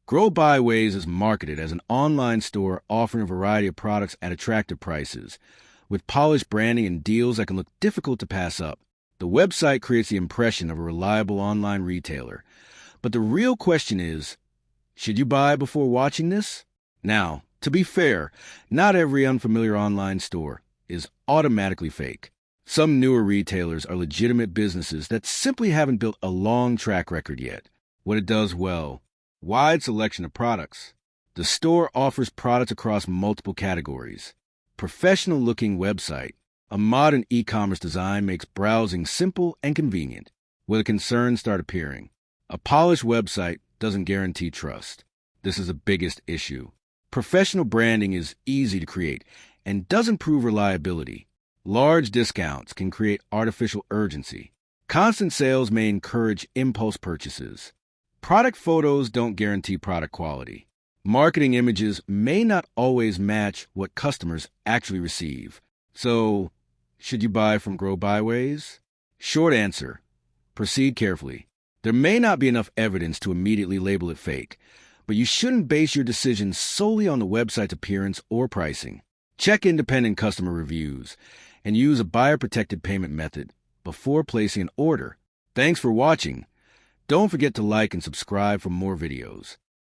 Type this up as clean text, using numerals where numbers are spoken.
Growbyways is marketed as an online store offering a variety of products at attractive prices, with polished branding and deals that can look difficult to pass up. The website creates the impression of a reliable online retailer. But the real question is, should you buy before watching this? Now, to be fair, not every unfamiliar online store is automatically fake. Some newer retailers are legitimate businesses that simply haven't built a long track record yet. What it does well: wide selection of products. The store offers products across multiple categories. Professional-looking website. A modern e-commerce design makes browsing simple and convenient, where the concerns start appearing. A polished website doesn't guarantee trust. This is the biggest issue. Professional branding is easy to create and doesn't prove reliability. Large discounts can create artificial urgency. Constant sales may encourage impulse purchases. Product photos don't guarantee product quality. Marketing images may not always match what customers actually receive. So, should you buy from Growbyways? Short answer: proceed carefully. There may not be enough evidence to immediately label it fake, but you shouldn't base your decision solely on the website's appearance or pricing. Check independent customer reviews and use a buyer-protected payment method before placing an order. Thanks for watching. Don't forget to like and subscribe for more videos.